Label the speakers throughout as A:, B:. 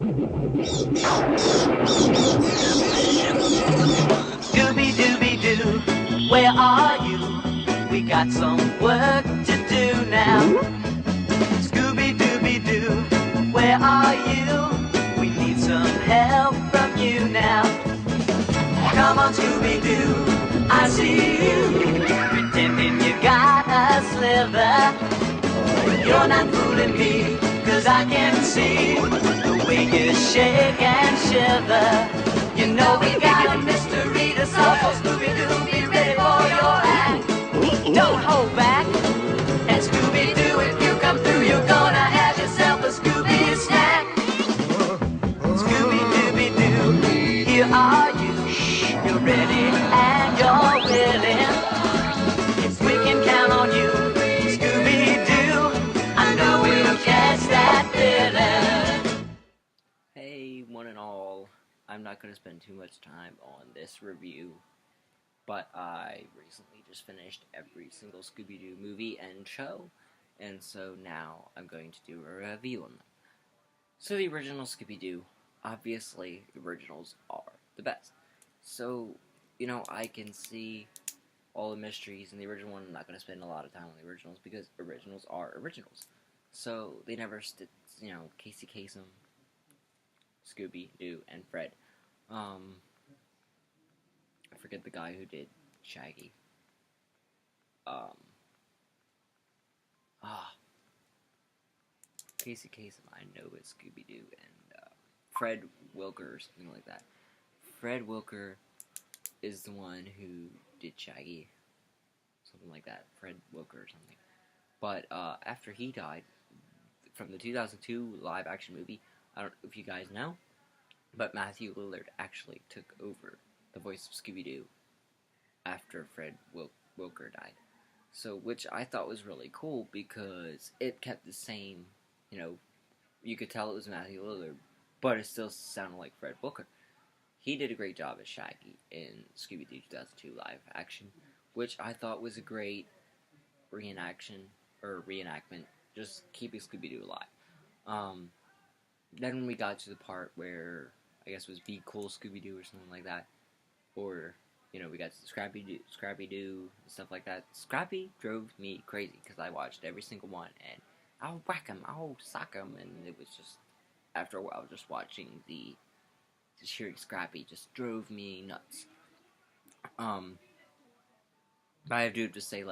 A: Scooby-Dooby-Doo, where are you? We got some work to do now. Scooby-Dooby-Doo, where are you? We need some help from you now. Come on, Scooby-Doo, I see you, pretending you got a sliver. You're not fooling me, 'cause I can see the way you shake and shiver. You know we got a mystery to solve, so Scooby-Doo, be ready for your act. Don't hold back, and Scooby-Doo, if you come through, you're gonna have yourself a Scooby snack. Scooby-Dooby-Doo, here are you. You're ready and you're willing. Yes, we can count on you, Scooby-Doo. I know we'll catch that villain.
B: Hey, one and all, I'm not going to spend too much time on this review, but I recently just finished every single Scooby-Doo movie and show, and so now I'm going to do a review on them. So the original Scooby-Doo, obviously, the originals are the best. So, I can see all the mysteries in the original one. I'm not going to spend a lot of time on the originals because originals are originals. So they never, Casey Kasem, Scooby-Doo, and Fred. I forget the guy who did Shaggy. Casey Kasem, I know is Scooby-Doo, and Fred Wilker or something like that. Fred Wilker is the one who did Shaggy, something like that. Fred Wilker or something. But after he died, from the 2002 live-action movie, I don't know if you guys know, but Matthew Lillard actually took over the voice of Scooby-Doo after Fred Wilker died. So, which I thought was really cool because it kept the same, you could tell it was Matthew Lillard, but it still sounded like Fred Wilker. He did a great job as Shaggy in Scooby-Doo 2002 live action, which I thought was a great reenactment, just keeping Scooby-Doo alive. Then when we got to the part where, I guess it was Be Cool Scooby-Doo or something like that, or, we got to Scrappy-Doo, and stuff like that. Scrappy drove me crazy, because I watched every single one, and I'll whack him, I'll sock him, and it was just, after a while, just watching just hearing Scrappy just drove me nuts. But I do have to say,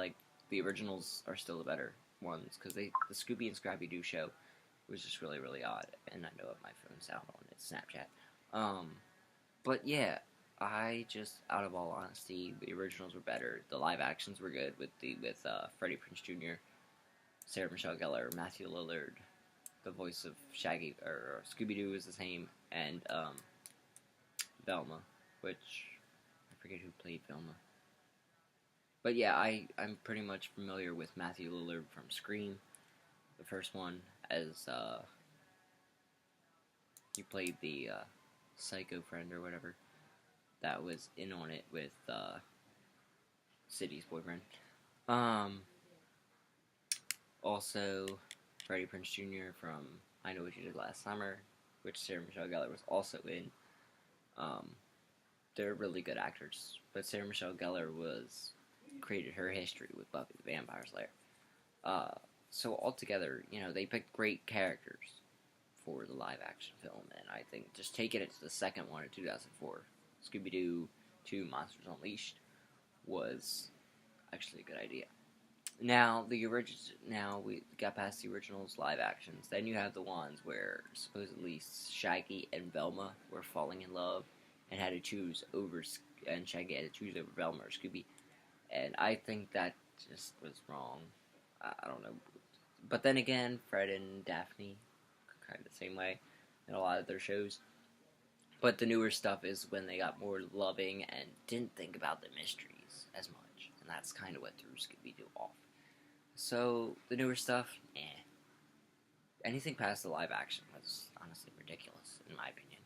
B: the originals are still the better ones, because the Scooby and Scrappy-Doo show was just really, really odd, and I know what my phone's out on, it's Snapchat. But yeah, out of all honesty, the originals were better. The live actions were good with Freddie Prinze Jr., Sarah Michelle Gellar, Matthew Lillard. The voice of Shaggy or Scooby-Doo is the same, and Velma, which I forget who played Velma. But yeah, I'm pretty much familiar with Matthew Lillard from Scream, the first one, as he played the psycho friend or whatever that was in on it with Sidney's boyfriend. Also, Freddie Prinze Jr. from I Know What You Did Last Summer, which Sarah Michelle Gellar was also in. They're really good actors, but Sarah Michelle Gellar created her history with Buffy the Vampire Slayer. So altogether, they picked great characters for the live-action film, and I think just taking it to the second one in 2004, Scooby-Doo 2 Monsters Unleashed, was actually a good idea. Now, we got past the originals live actions. Then you have the ones where supposedly Shaggy and Velma were falling in love and Shaggy had to choose over Velma or Scooby. And I think that just was wrong. I don't know. But then again, Fred and Daphne, kind of the same way in a lot of their shows. But the newer stuff is when they got more loving and didn't think about the mysteries as much. And that's kind of what threw Scooby-Doo off. So, the newer stuff, anything past the live action was honestly ridiculous, in my opinion.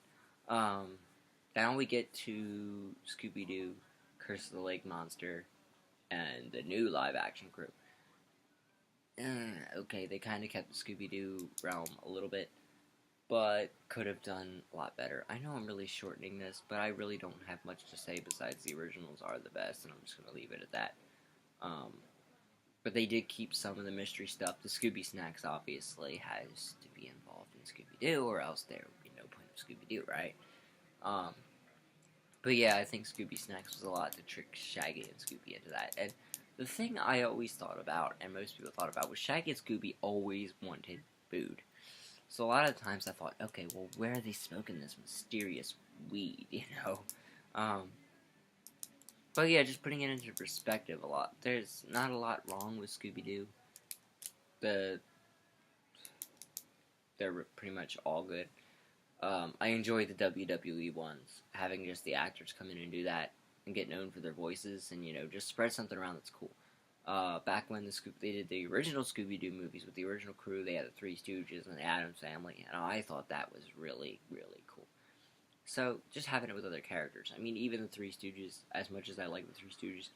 B: Now we get to Scooby-Doo, Curse of the Lake Monster, and the new live action group. Okay, they kind of kept the Scooby-Doo realm a little bit, but could have done a lot better. I know I'm really shortening this, but I really don't have much to say besides the originals are the best, and I'm just going to leave it at that. Um, but they did keep some of the mystery stuff. The Scooby Snacks obviously has to be involved in Scooby-Doo, or else there would be no point of Scooby-Doo, right? Um, but yeah, I think Scooby Snacks was a lot to trick Shaggy and Scooby into that. And the thing I always thought about, and most people thought about, was Shaggy and Scooby always wanted food. So a lot of times I thought, okay, well, where are they smoking this mysterious weed, you know? Um, but yeah, just putting it into perspective a lot. There's not a lot wrong with Scooby-Doo. They're pretty much all good. I enjoy the WWE ones, having just the actors come in and do that and get known for their voices and, you know, just spread something around that's cool. Back when they did the original Scooby-Doo movies with the original crew, they had the Three Stooges and the Addams Family, and I thought that was really, really cool. So, just having it with other characters. I mean, even the Three Stooges, as much as I like the Three Stooges,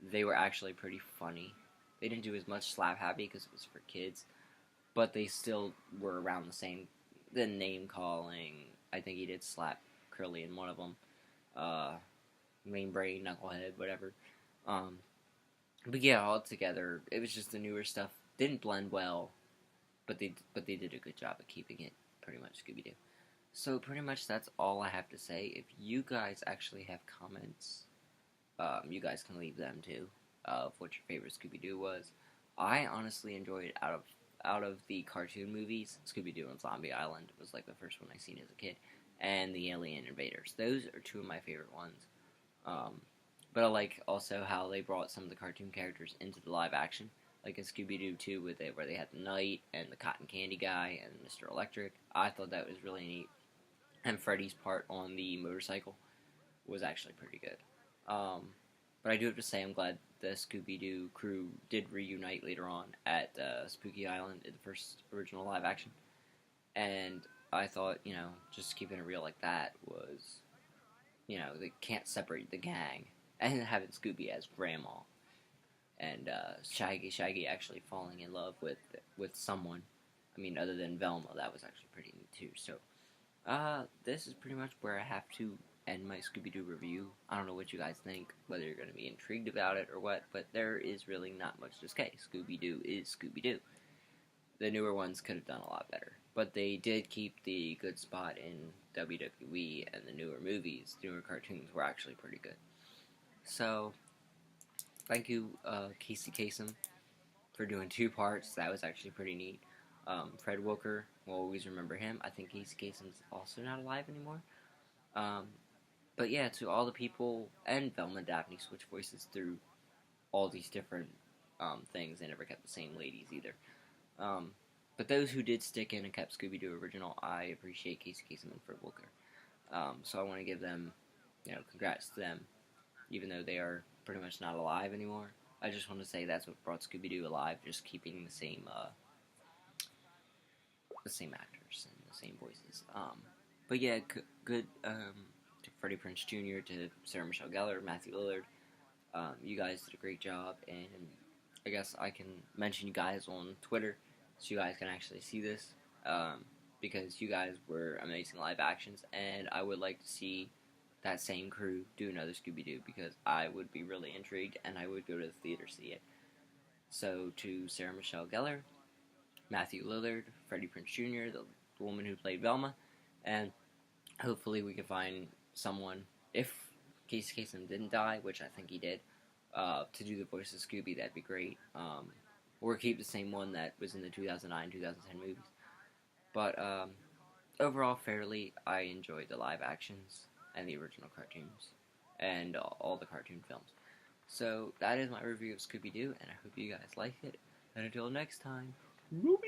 B: they were actually pretty funny. They didn't do as much slap happy because it was for kids, but they still were around the same. The name calling, I think he did slap Curly in one of them. Lame brain, knucklehead, whatever. But yeah, altogether, it was just the newer stuff. Didn't blend well, but they did a good job of keeping it pretty much Scooby-Doo. So pretty much that's all I have to say. If you guys actually have comments, you guys can leave them too, of what your favorite Scooby-Doo was. I honestly enjoyed out of the cartoon movies, Scooby-Doo and Zombie Island was like the first one I seen as a kid, and the Alien Invaders. Those are two of my favorite ones. But I like also how they brought some of the cartoon characters into the live action, like in Scooby-Doo 2, where they had the Knight and the Cotton Candy guy and Mr. Electric. I thought that was really neat. And Freddy's part on the motorcycle was actually pretty good. But I do have to say I'm glad the Scooby-Doo crew did reunite later on at Spooky Island in the first original live action. And I thought, you know, just keeping it real like that was, you know, they can't separate the gang. And having Scooby as Grandma. And Shaggy actually falling in love with someone. I mean, other than Velma, that was actually pretty neat too. So, this is pretty much where I have to end my Scooby-Doo review. I don't know what you guys think, whether you're going to be intrigued about it or what, but there is really not much to say. Scooby-Doo is Scooby-Doo. The newer ones could have done a lot better, but they did keep the good spot in WWE, and the newer movies, the newer cartoons were actually pretty good. So, thank you, Casey Kasem, for doing 2 parts. That was actually pretty neat. Fred Wilker, we'll always remember him. I think Casey Kasem's also not alive anymore. But yeah, to all the people, and Velma and Daphne switch voices through all these different things. They never kept the same ladies either. But those who did stick in and kept Scooby-Doo original, I appreciate Casey Kasem and Fred Wilker. So I want to give them, you know, congrats to them, even though they are pretty much not alive anymore. I just want to say that's what brought Scooby-Doo alive, just keeping the same actors and the same voices. But yeah, good to Freddie Prinze Jr., to Sarah Michelle Gellar, Matthew Lillard. You guys did a great job, and I guess I can mention you guys on Twitter so you guys can actually see this, because you guys were amazing live actions, and I would like to see that same crew do another Scooby-Doo, because I would be really intrigued, and I would go to the theater to see it. So, to Sarah Michelle Gellar, Matthew Lillard, Freddie Prinze Jr., the woman who played Velma, and hopefully we can find someone, if Casey Kasem didn't die, which I think he did, to do the voice of Scooby. That'd be great. Or keep the same one that was in the 2009, 2010 movies. But overall, fairly, I enjoyed the live actions and the original cartoons and all the cartoon films. So that is my review of Scooby-Doo, and I hope you guys like it. And until next time, Scooby-Doo!